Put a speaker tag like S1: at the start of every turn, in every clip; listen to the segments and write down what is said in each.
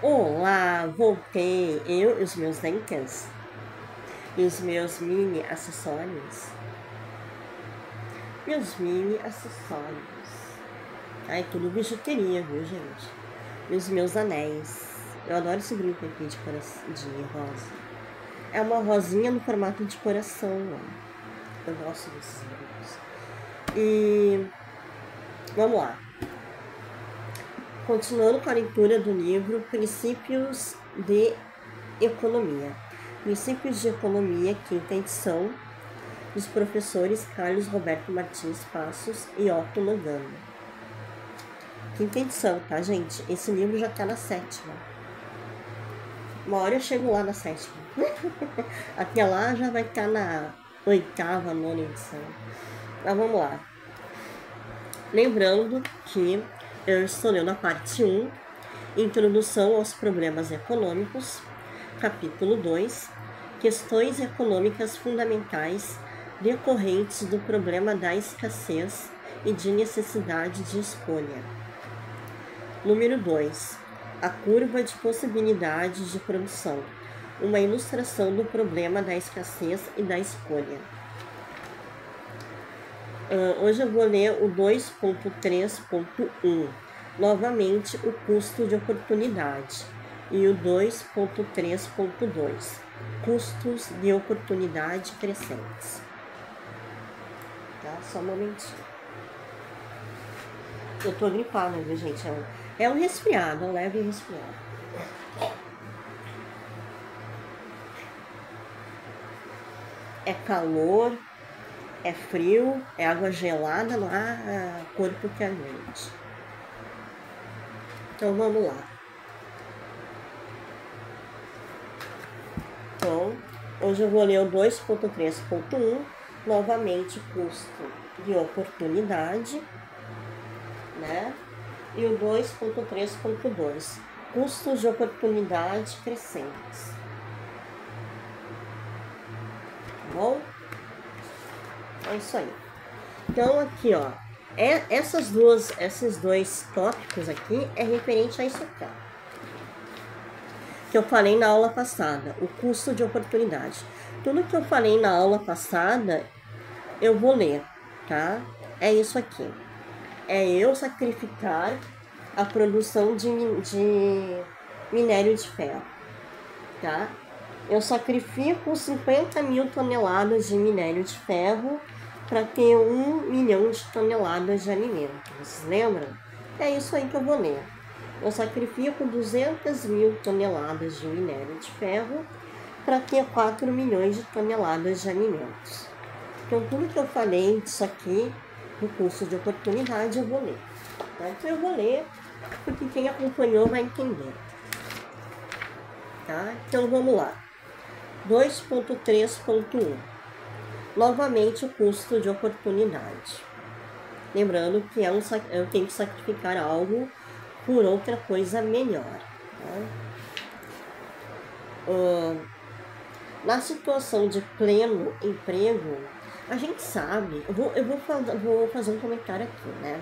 S1: Olá, voltei, eu e os meus dentes e os meus mini acessórios. Meus mini acessórios. Ai, tudo bijuteria, viu, gente? E os meus anéis. Eu adoro esse brinco aqui de rosa. É uma rosinha no formato de coração, ó. Eu gosto desses brincos. E vamos lá. Continuando com a leitura do livro Princípios de Economia. Princípios de Economia, quinta edição, dos professores Carlos Roberto Martins Passos e Otto Logano. Quinta edição, tá, gente? Esse livro já tá na 7ª. Uma hora eu chego lá na 7ª. Até lá já vai estar na 8ª, 9ª edição. Mas vamos lá. Lembrando que eu estou lendo a parte 1, Introdução aos Problemas Econômicos, capítulo 2, Questões Econômicas Fundamentais decorrentes do problema da escassez e de necessidade de escolha. Número 2. A curva de possibilidade de produção. Uma ilustração do problema da escassez e da escolha. Hoje eu vou ler o 2.3.1. Novamente, o custo de oportunidade. E o 2.3.2. Custos de oportunidade crescentes. Tá? Só um momentinho. Eu tô gripada, viu, gente? É um resfriado, um leve resfriado. É calor, é frio, é água gelada, não há corpo que aguente. Então vamos lá. Então, hoje eu vou ler o 2.3.1, novamente custo de oportunidade, né? E o 2.3.2, custos de oportunidade crescentes. Tá bom? É isso aí. Então aqui, ó, esses dois tópicos aqui é referente a isso aqui, ó, que eu falei na aula passada, o custo de oportunidade. Tudo que eu falei na aula passada, eu vou ler, tá? É isso aqui. É eu sacrificar a produção de minério de ferro, tá? Eu sacrifico 50 mil toneladas de minério de ferro para ter 1 milhão de toneladas de alimento. Vocês lembram? É isso aí que eu vou ler. Eu sacrifico 200 mil toneladas de minério de ferro para ter 4 milhões de toneladas de alimentos. Então, tudo que eu falei disso aqui, no curso de oportunidade, eu vou ler. Tá? Então, eu vou ler, porque quem acompanhou vai entender. Tá? Então, vamos lá. 2.3.1. Novamente, o custo de oportunidade. Lembrando que eu tenho que sacrificar algo por outra coisa melhor. Tá? Na situação de pleno emprego, a gente sabe, eu vou fazer um comentário aqui, né?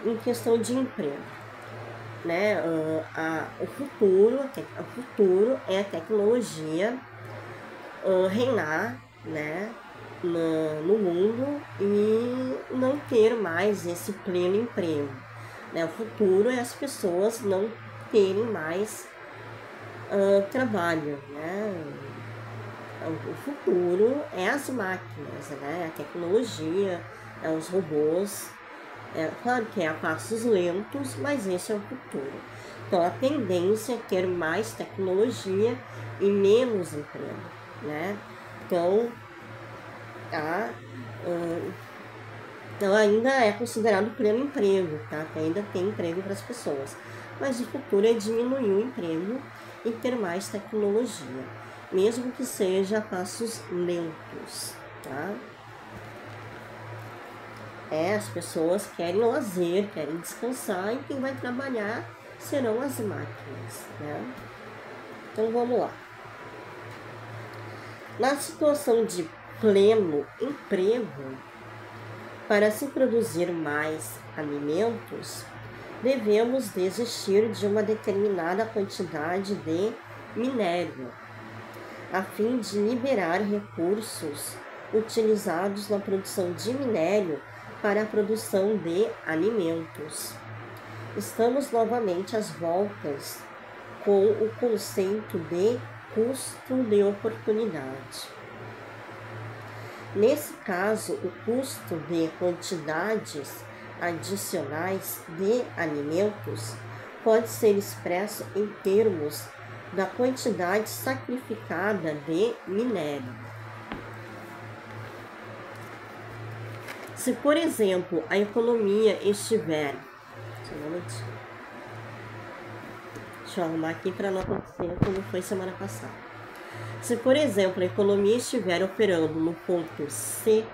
S1: Em questão de emprego, né? O futuro é a tecnologia reinar, né? No mundo e não ter mais esse pleno emprego, né? O futuro é as pessoas não terem mais trabalho, né? O futuro é as máquinas, né? A tecnologia, os robôs. Claro que é a passos lentos, mas esse é o futuro. Então, a tendência é ter mais tecnologia e menos emprego, né? Então, ainda é considerado pleno emprego, tá? Ainda tem emprego para as pessoas. Mas o futuro é diminuir o emprego e ter mais tecnologia, mesmo que seja a passos lentos, tá? As pessoas querem lazer, querem descansar e quem vai trabalhar serão as máquinas, né? Então vamos lá. Na situação de pleno emprego, para se produzir mais alimentos, devemos desistir de uma determinada quantidade de minério, a fim de liberar recursos utilizados na produção de minério para a produção de alimentos. Estamos novamente às voltas com o conceito de custo de oportunidade. Nesse caso, o custo de quantidades adicionais de alimentos pode ser expresso em termos da quantidade sacrificada de minério. Se, por exemplo, a economia estiver... Deixa eu arrumar aqui para não acontecer como foi semana passada. Se, por exemplo, a economia estiver operando no ponto C,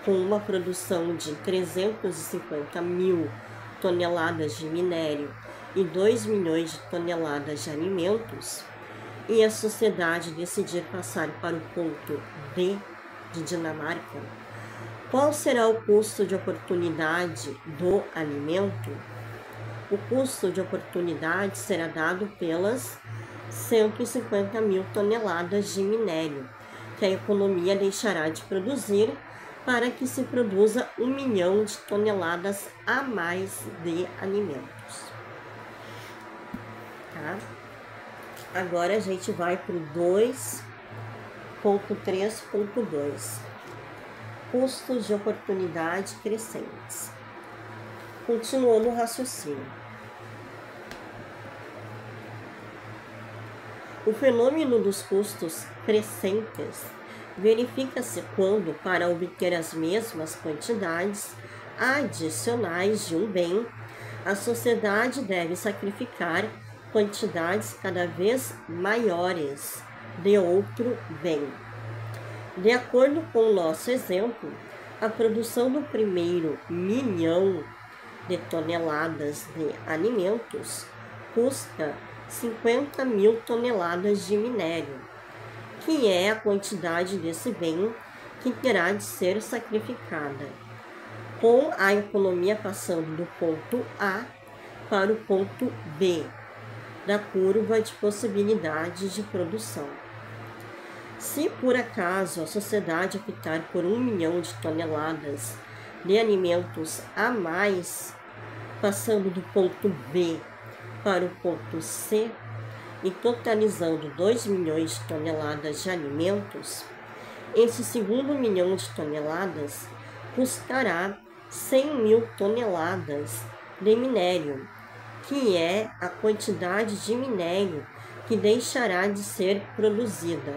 S1: com uma produção de 350 mil toneladas de minério e 2 milhões de toneladas de alimentos, e a sociedade decidir passar para o ponto D, de Dinamarca, qual será o custo de oportunidade do alimento? O custo de oportunidade será dado pelas 150 mil toneladas de minério que a economia deixará de produzir para que se produza 1 milhão de toneladas a mais de alimentos. Tá? Agora a gente vai para o 2.3.2. Custos de oportunidade crescentes. Continuando o raciocínio. O fenômeno dos custos crescentes verifica-se quando, para obter as mesmas quantidades adicionais de um bem, a sociedade deve sacrificar quantidades cada vez maiores de outro bem. De acordo com o nosso exemplo, a produção do primeiro 1 milhão de toneladas de alimentos custa 50 mil toneladas de minério, que é a quantidade desse bem que terá de ser sacrificada, com a economia passando do ponto A para o ponto B da curva de possibilidades de produção. Se por acaso a sociedade optar por 1 milhão de toneladas de alimentos a mais, passando do ponto B para o ponto C e totalizando 2 milhões de toneladas de alimentos, esse segundo 1 milhão de toneladas custará 100 mil toneladas de minério, que é a quantidade de minério que deixará de ser produzida.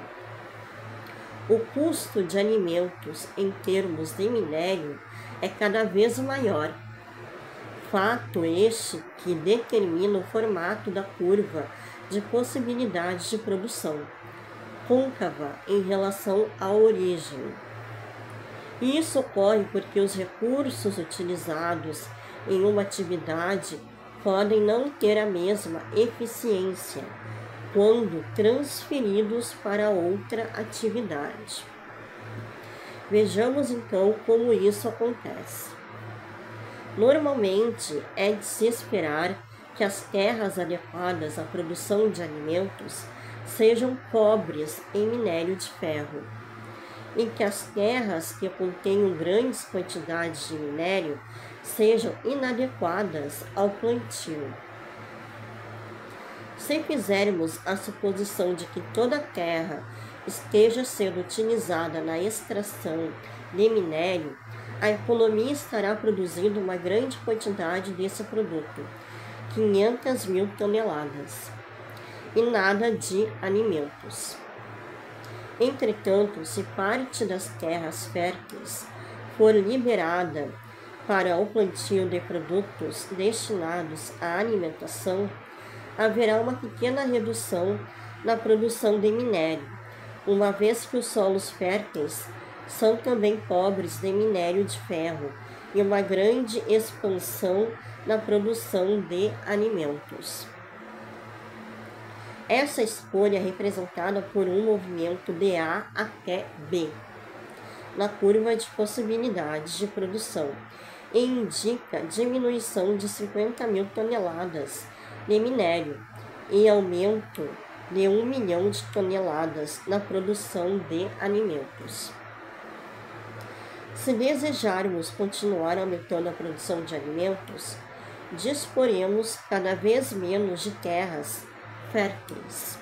S1: O custo de alimentos em termos de minério é cada vez maior, fato este que determina o formato da curva de possibilidades de produção, côncava em relação à origem. E isso ocorre porque os recursos utilizados em uma atividade podem não ter a mesma eficiência quando transferidos para outra atividade. Vejamos então como isso acontece. Normalmente é de se esperar que as terras adequadas à produção de alimentos sejam pobres em minério de ferro, e que as terras que contenham grandes quantidades de minério sejam inadequadas ao plantio. Se fizermos a suposição de que toda a terra esteja sendo utilizada na extração de minério, a economia estará produzindo uma grande quantidade desse produto, 500 mil toneladas, e nada de alimentos. Entretanto, se parte das terras férteis for liberada para o plantio de produtos destinados à alimentação, haverá uma pequena redução na produção de minério, uma vez que os solos férteis são também pobres de minério de ferro e uma grande expansão na produção de alimentos. Essa escolha é representada por um movimento de A até B na curva de possibilidades de produção, e indica diminuição de 50 mil toneladas de minério e aumento de 1 milhão de toneladas na produção de alimentos. Se desejarmos continuar aumentando a produção de alimentos, disporemos cada vez menos de terras férteis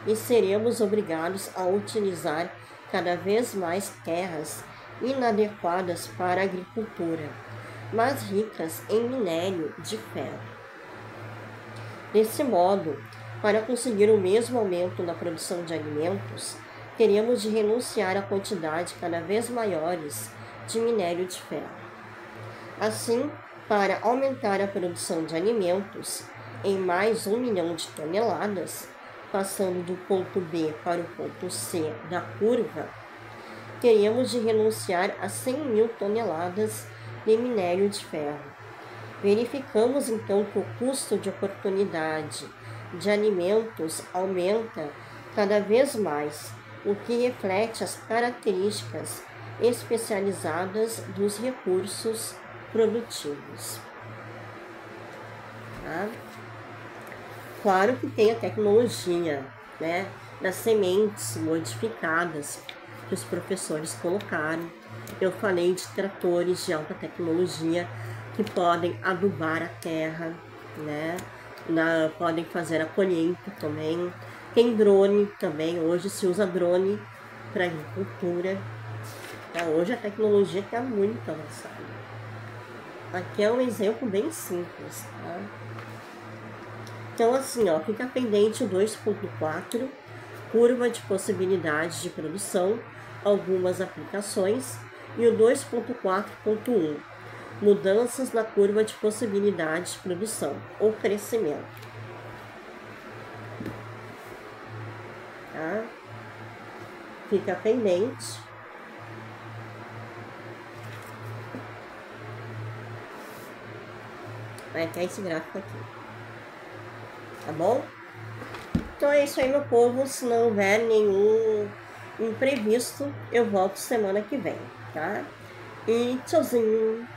S1: e seremos obrigados a utilizar cada vez mais terras inadequadas para a agricultura, mas ricas em minério de ferro. Desse modo, para conseguir o mesmo aumento na produção de alimentos, teremos de renunciar a quantidades cada vez maiores de minério de ferro. Assim, para aumentar a produção de alimentos em mais 1 milhão de toneladas, passando do ponto B para o ponto C da curva, teríamos de renunciar a 100 mil toneladas de minério de ferro. Verificamos então que o custo de oportunidade de alimentos aumenta cada vez mais, o que reflete as características especializadas dos recursos produtivos. Tá? Claro que tem a tecnologia, né, das sementes modificadas que os professores colocaram. Eu falei de tratores de alta tecnologia que podem adubar a terra, né, podem fazer a colheita também. Tem drone também, hoje se usa drone para agricultura. Tá? Hoje a tecnologia está muito avançada. Aqui é um exemplo bem simples, tá? Então assim, ó, fica pendente o 2.4, curva de possibilidades de produção, algumas aplicações, e o 2.4.1, mudanças na curva de possibilidades de produção ou crescimento. Tá? Fica pendente. Vai ter esse gráfico aqui. Tá bom? Então é isso aí, meu povo. Se não houver nenhum imprevisto, eu volto semana que vem, tá? E tchauzinho!